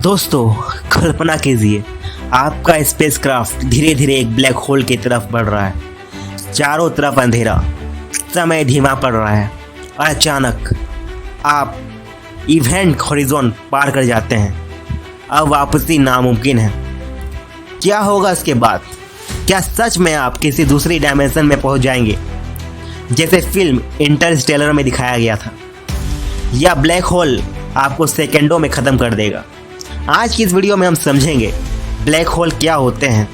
दोस्तों, कल्पना कीजिए आपका स्पेसक्राफ्ट धीरे धीरे एक ब्लैक होल की तरफ बढ़ रहा है। चारों तरफ अंधेरा, समय धीमा पड़ रहा है और अचानक आप इवेंट हॉरिजॉन पार कर जाते हैं। अब वापसी नामुमकिन है। क्या होगा इसके बाद? क्या सच में आप किसी दूसरी डायमेंशन में पहुंच जाएंगे, जैसे फिल्म इंटरस्टेलर में दिखाया गया था, या ब्लैक होल आपको सेकंडों में ख़त्म कर देगा? आज की इस वीडियो में हम समझेंगे ब्लैक होल क्या होते हैं,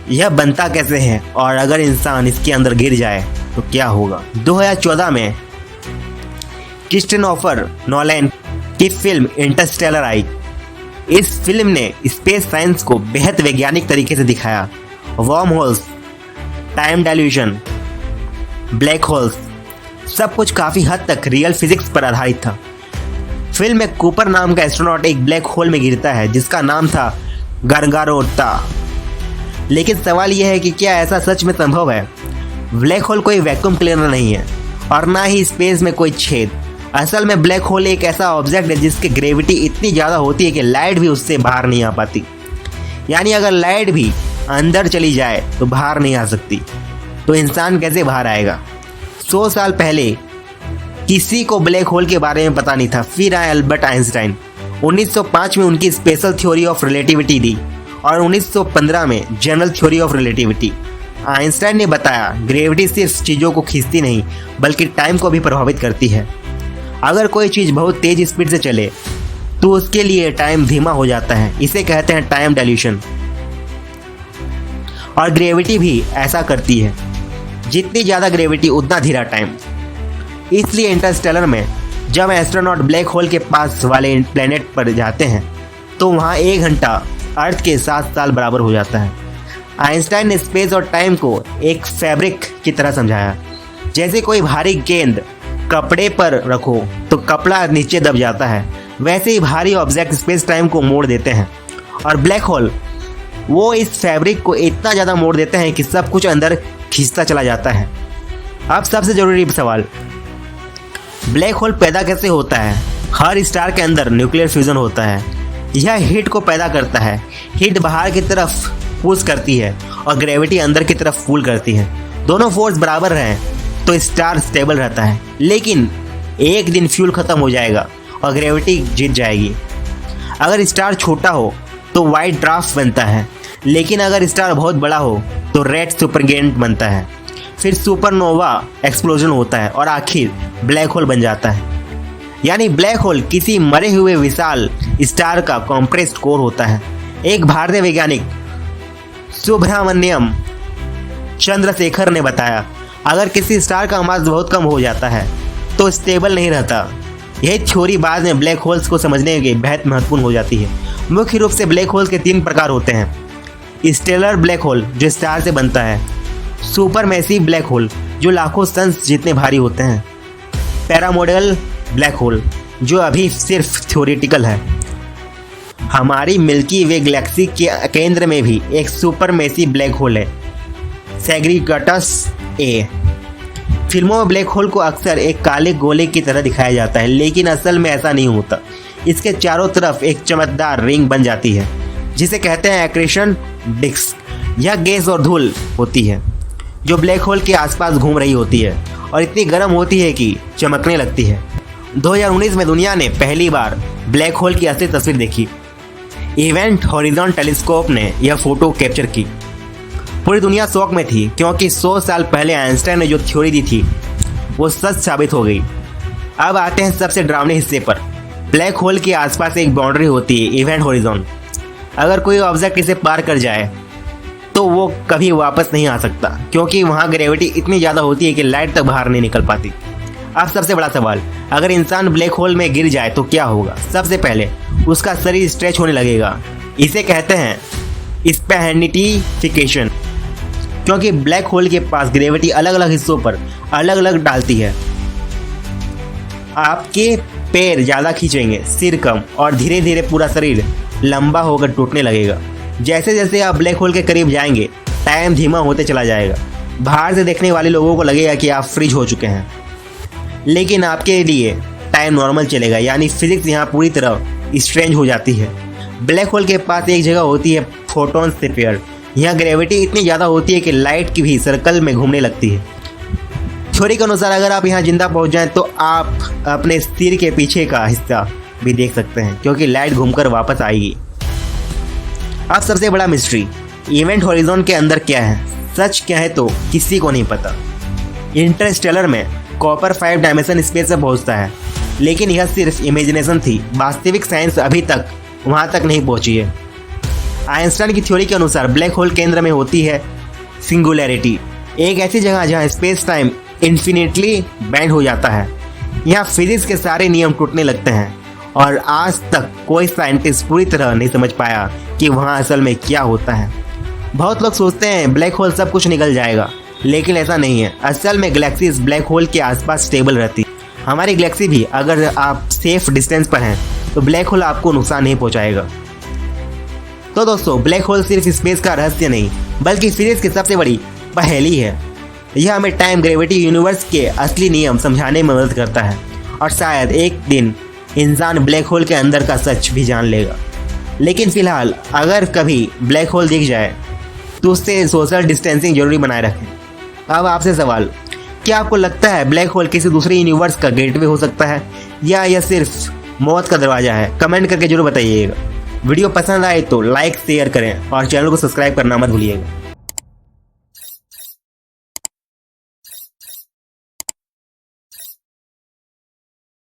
यह बनता कैसे है, और अगर इंसान इसके अंदर गिर जाए तो क्या होगा। 2014 में क्रिस्टोफर नोलन की फिल्म इंटरस्टेलर आई। इस फिल्म ने स्पेस साइंस को बेहद वैज्ञानिक तरीके से दिखाया। Worm holes, time dilution, black holes, सब कुछ काफ़ी हद तक रियल फिजिक्स पर आधारित था। फिल्म में कूपर नाम का एस्ट्रोनॉट एक ब्लैक होल में गिरता है जिसका नाम था गारगारोटा। लेकिन सवाल यह है कि क्या ऐसा सच में संभव है? ब्लैक होल कोई वैक्यूम क्लीनर नहीं है और ना ही स्पेस में कोई छेद। असल में ब्लैक होल एक ऐसा ऑब्जेक्ट है जिसकी ग्रेविटी इतनी ज़्यादा होती है कि लाइट भी उससे बाहर नहीं आ पाती। यानी अगर लाइट भी अंदर चली जाए तो बाहर नहीं आ सकती। तो इंसान कैसे बाहर आएगा? 100 साल पहले किसी को ब्लैक होल के बारे में पता नहीं था। फिर आए अल्बर्ट आइंस्टाइन। 1905 में उनकी स्पेशल थ्योरी ऑफ रिलेटिविटी दी और 1915 में general theory of relativity. Einstein ने बताया ग्रेविटी सिर्फ चीज़ों को खींचती नहीं बल्कि टाइम को भी प्रभावित करती है। अगर कोई चीज़ बहुत तेज स्पीड से चले तो उसके लिए टाइम धीमा हो जाता है। इसे कहते हैं टाइम डायल्यूशन। और ग्रेविटी भी ऐसा करती है। जितनी ज़्यादा ग्रेविटी उतना धीरा टाइम। इसलिए इंटरस्टेलर में जब एस्ट्रोनॉट ब्लैक होल के पास वाले प्लेनेट पर जाते हैं तो वहाँ 1 घंटा अर्थ के 7 साल बराबर हो जाता है। आइंस्टाइन ने स्पेस और टाइम को एक फैब्रिक की तरह समझाया। जैसे कोई भारी गेंद कपड़े पर रखो तो कपड़ा नीचे दब जाता है, वैसे ही भारी ऑब्जेक्ट स्पेस टाइम को मोड़ देते हैं। और ब्लैक होल वो इस फैब्रिक को इतना ज़्यादा मोड़ देते हैं कि सब कुछ अंदर खींचता चला जाता है। अब सबसे ज़रूरी सवाल, ब्लैक होल पैदा कैसे होता है? हर स्टार के अंदर न्यूक्लियर फ्यूजन होता है। यह हीट को पैदा करता है। हीट बाहर की तरफ पुश करती है और ग्रेविटी अंदर की तरफ पुल करती है। दोनों फोर्स बराबर हैं तो स्टार स्टेबल रहता है। लेकिन एक दिन फ्यूल खत्म हो जाएगा और ग्रेविटी जीत जाएगी। अगर स्टार छोटा हो तो वाइट ड्वार्फ बनता है, लेकिन अगर स्टार बहुत बड़ा हो तो रेड सुपरगिगांट बनता है। फिर सुपरनोवा एक्सप्लोजन होता है और आखिर ब्लैक होल बन जाता है। यानी ब्लैक होल किसी मरे हुए विशाल स्टार का कॉम्प्रेस्ड कोर होता है। एक भारतीय वैज्ञानिक सुब्रमण्यम चंद्रशेखर ने बताया, अगर किसी स्टार का मास बहुत कम हो जाता है तो स्टेबल नहीं रहता। यही थ्योरी बाद में ब्लैक होल्स को समझने के बेहद महत्वपूर्ण हो जाती है। मुख्य रूप से ब्लैक होल के 3 प्रकार होते हैं। स्टेलर ब्लैक होल जो स्टार से बनता है, सुपर मैसिव ब्लैक होल जो लाखों सन्स जितने भारी होते हैं, पैरामोडल ब्लैक होल जो अभी सिर्फ थ्योरेटिकल है। हमारी मिल्की वे गैलेक्सी के केंद्र में भी एक सुपर मैसिव ब्लैक होल है, सैग्रीगेटस ए। फिल्मों में ब्लैक होल को अक्सर एक काले गोले की तरह दिखाया जाता है, लेकिन असल में ऐसा नहीं होता। इसके चारों तरफ एक चमकदार रिंग बन जाती है जिसे कहते हैं एक्रेशन डिस्क। यह गैस और धूल होती है जो ब्लैक होल के आसपास घूम रही होती है और इतनी गर्म होती है कि चमकने लगती है। 2019 में दुनिया ने पहली बार ब्लैक होल की असली तस्वीर देखी। इवेंट हॉरिजॉन टेलीस्कोप ने यह फोटो कैप्चर की। पूरी दुनिया शौक में थी क्योंकि 100 साल पहले आइंस्टाइन ने जो थ्योरी दी थी वो सच साबित हो गई। अब आते हैं सबसे डरावने हिस्से पर। ब्लैक होल के आसपास एक बाउंड्री होती है, इवेंट हॉरिजॉन। अगर कोई ऑब्जेक्ट इसे पार कर जाए तो वो कभी वापस नहीं आ सकता, क्योंकि वहाँ ग्रेविटी इतनी ज़्यादा होती है कि लाइट तक बाहर नहीं निकल पाती। अब सबसे बड़ा सवाल, अगर इंसान ब्लैक होल में गिर जाए तो क्या होगा? सबसे पहले उसका शरीर स्ट्रेच होने लगेगा। इसे कहते हैं स्पैनिटिफिकेशन, क्योंकि ब्लैक होल के पास ग्रेविटी अलग अलग हिस्सों पर अलग अलग डालती है। आपके पैर ज़्यादा खींचेंगे, सिर कम, और धीरे धीरे पूरा शरीर लंबा होकर टूटने लगेगा। जैसे जैसे आप ब्लैक होल के करीब जाएंगे टाइम धीमा होते चला जाएगा। बाहर से देखने वाले लोगों को लगेगा कि आप फ्रीज हो चुके हैं, लेकिन आपके लिए टाइम नॉर्मल चलेगा। यानी फिजिक्स यहाँ पूरी तरह स्ट्रेंज हो जाती है। ब्लैक होल के पास एक जगह होती है फोटॉन से पेयर। यहाँ ग्रेविटी इतनी ज़्यादा होती है कि लाइट की भी सर्कल में घूमने लगती है। थ्योरी के अनुसार अगर आप यहाँ जिंदा पहुँच जाएं तो आप अपने सिर के पीछे का हिस्सा भी देख सकते हैं, क्योंकि लाइट घूमकर वापस आएगी। अब सबसे बड़ा मिस्ट्री, इवेंट हॉरिजॉन के अंदर क्या है? सच क्या है तो किसी को नहीं पता। इंटरस्टेलर में कॉपर 5 डायमेंशन स्पेस में पहुँचता है, लेकिन यह सिर्फ इमेजिनेशन थी। वास्तविक साइंस अभी तक वहाँ तक नहीं पहुँची है। आइंस्टाइन की थ्योरी के अनुसार ब्लैक होल केंद्र में होती है सिंगुलैरिटी, एक ऐसी जगह जहाँ स्पेस टाइम इन्फिनिटली बैंड हो जाता है। यहाँ फिजिक्स के सारे नियम टूटने लगते हैं और आज तक कोई साइंटिस्ट पूरी तरह नहीं समझ पाया कि वहाँ असल में क्या होता है। बहुत लोग सोचते हैं ब्लैक होल सब कुछ निकल जाएगा, लेकिन ऐसा नहीं है। असल में गैलेक्सीज ब्लैक होल के आसपास स्टेबल रहती है। हमारी गैलेक्सी भी, अगर आप सेफ डिस्टेंस पर हैं तो ब्लैक होल आपको नुकसान नहीं पहुँचाएगा। तो दोस्तों, ब्लैक होल सिर्फ स्पेस का रहस्य नहीं बल्कि फिजिक्स की सबसे बड़ी पहेली है। यह हमें टाइम, ग्रेविटी, यूनिवर्स के असली नियम समझाने में मदद करता है और शायद एक दिन इंसान ब्लैक होल के अंदर का सच भी जान लेगा। लेकिन फिलहाल अगर कभी ब्लैक होल दिख जाए तो उससे सोशल डिस्टेंसिंग जरूरी बनाए रखें। अब आपसे सवाल, क्या आपको लगता है ब्लैक होल किसी दूसरे यूनिवर्स का गेटवे हो सकता है या यह सिर्फ मौत का दरवाज़ा है? कमेंट करके जरूर बताइएगा। वीडियो पसंद आए तो लाइक शेयर करें और चैनल को सब्सक्राइब करना मत भूलिएगा।